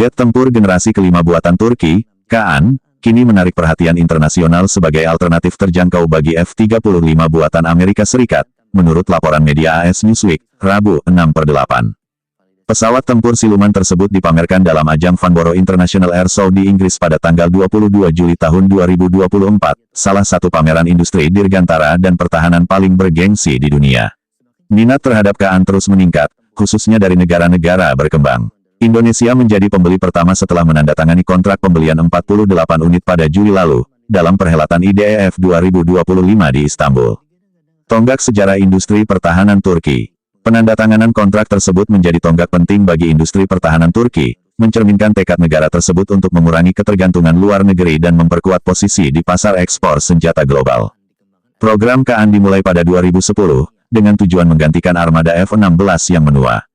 Jet tempur generasi kelima buatan Turki, Kaan, kini menarik perhatian internasional sebagai alternatif terjangkau bagi F-35 buatan Amerika Serikat, menurut laporan media AS Newsweek, Rabu, 6/8. Pesawat tempur siluman tersebut dipamerkan dalam ajang Farnborough International Air Show di Inggris pada tanggal 22 Juli tahun 2024, salah satu pameran industri dirgantara dan pertahanan paling bergengsi di dunia. Minat terhadap Kaan terus meningkat, khususnya dari negara-negara berkembang. Indonesia menjadi pembeli pertama setelah menandatangani kontrak pembelian 48 unit pada Juli lalu, dalam perhelatan IDEF 2025 di Istanbul. Tonggak sejarah industri pertahanan Turki. Penandatanganan kontrak tersebut menjadi tonggak penting bagi industri pertahanan Turki, mencerminkan tekad negara tersebut untuk mengurangi ketergantungan luar negeri dan memperkuat posisi di pasar ekspor senjata global. Program Kaan dimulai pada 2010, dengan tujuan menggantikan armada F-16 yang menua.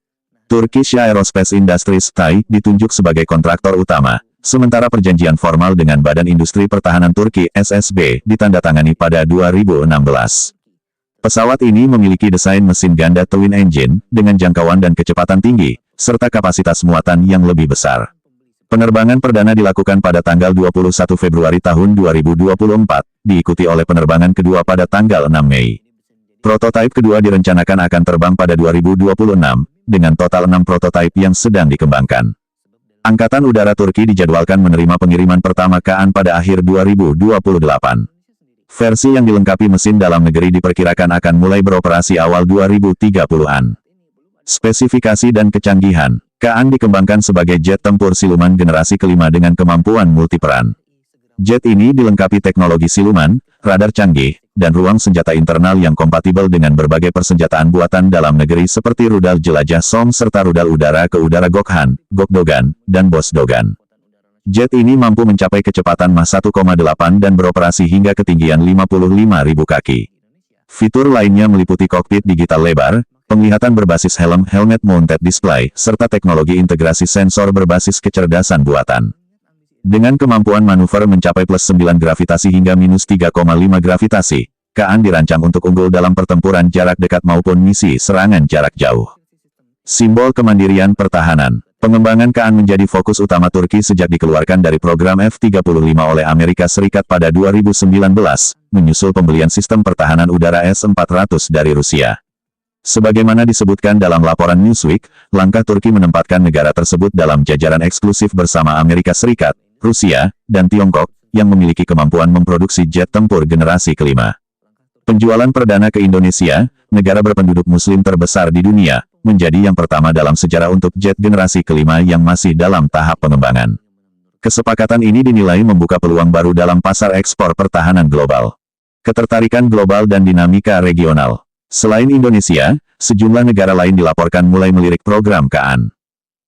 Turkish Aerospace Industries (TAI) ditunjuk sebagai kontraktor utama, sementara perjanjian formal dengan Badan Industri Pertahanan Turki (SSB) ditandatangani pada 2016. Pesawat ini memiliki desain mesin ganda twin engine, dengan jangkauan dan kecepatan tinggi, serta kapasitas muatan yang lebih besar. Penerbangan perdana dilakukan pada tanggal 21 Februari tahun 2024, diikuti oleh penerbangan kedua pada tanggal 6 Mei. Prototipe kedua direncanakan akan terbang pada 2026, dengan total 6 prototipe yang sedang dikembangkan. Angkatan Udara Turki dijadwalkan menerima pengiriman pertama Kaan pada akhir 2028. Versi yang dilengkapi mesin dalam negeri diperkirakan akan mulai beroperasi awal 2030-an. Spesifikasi dan kecanggihan. Kaan dikembangkan sebagai jet tempur siluman generasi kelima dengan kemampuan multiperan. Jet ini dilengkapi teknologi siluman, radar canggih, dan ruang senjata internal yang kompatibel dengan berbagai persenjataan buatan dalam negeri seperti rudal jelajah SOM serta rudal udara ke udara Gokhan, Gokdogan, dan Bosdogan. Jet ini mampu mencapai kecepatan Mach 1,8 dan beroperasi hingga ketinggian 55.000 kaki. Fitur lainnya meliputi kokpit digital lebar, penglihatan berbasis helmet mounted display, serta teknologi integrasi sensor berbasis kecerdasan buatan. Dengan kemampuan manuver mencapai plus 9 gravitasi hingga minus 3,5 gravitasi, Kaan dirancang untuk unggul dalam pertempuran jarak dekat maupun misi serangan jarak jauh. Simbol kemandirian pertahanan. Pengembangan Kaan menjadi fokus utama Turki sejak dikeluarkan dari program F-35 oleh Amerika Serikat pada 2019, menyusul pembelian sistem pertahanan udara S-400 dari Rusia. Sebagaimana disebutkan dalam laporan Newsweek, langkah Turki menempatkan negara tersebut dalam jajaran eksklusif bersama Amerika Serikat, Rusia, dan Tiongkok, yang memiliki kemampuan memproduksi jet tempur generasi kelima. Penjualan perdana ke Indonesia, negara berpenduduk muslim terbesar di dunia, menjadi yang pertama dalam sejarah untuk jet generasi kelima yang masih dalam tahap pengembangan. Kesepakatan ini dinilai membuka peluang baru dalam pasar ekspor pertahanan global. Ketertarikan global dan dinamika regional. Selain Indonesia, sejumlah negara lain dilaporkan mulai melirik program Kaan.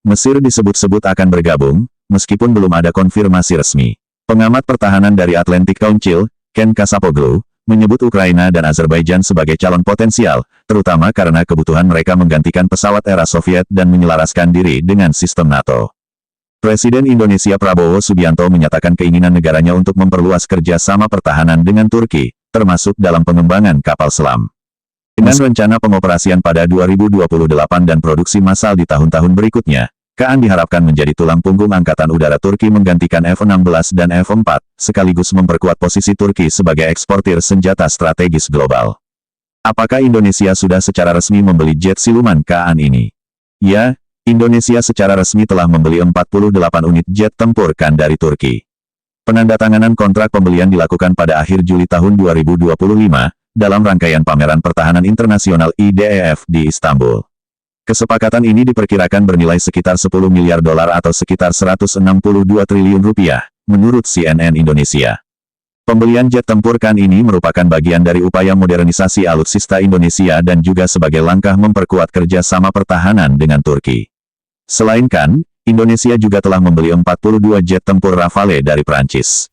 Mesir disebut-sebut akan bergabung, meskipun belum ada konfirmasi resmi. Pengamat pertahanan dari Atlantic Council, Ken Kasapoglu, menyebut Ukraina dan Azerbaijan sebagai calon potensial, terutama karena kebutuhan mereka menggantikan pesawat era Soviet dan menyelaraskan diri dengan sistem NATO. Presiden Indonesia Prabowo Subianto menyatakan keinginan negaranya untuk memperluas kerjasama pertahanan dengan Turki, termasuk dalam pengembangan kapal selam. Dengan rencana pengoperasian pada 2028 dan produksi massal di tahun-tahun berikutnya, Kaan diharapkan menjadi tulang punggung Angkatan Udara Turki menggantikan F-16 dan F-4, sekaligus memperkuat posisi Turki sebagai eksportir senjata strategis global. Apakah Indonesia sudah secara resmi membeli jet siluman Kaan ini? Ya, Indonesia secara resmi telah membeli 48 unit jet tempur Kaan dari Turki. Penandatanganan kontrak pembelian dilakukan pada akhir Juli tahun 2025, dalam rangkaian Pameran Pertahanan Internasional IDEF di Istanbul. Kesepakatan ini diperkirakan bernilai sekitar 10 miliar dolar atau sekitar 162 triliun rupiah, menurut CNN Indonesia. Pembelian jet tempur Kaan ini merupakan bagian dari upaya modernisasi alutsista Indonesia dan juga sebagai langkah memperkuat kerjasama pertahanan dengan Turki. Selain Kaan, Indonesia juga telah membeli 42 jet tempur Rafale dari Prancis.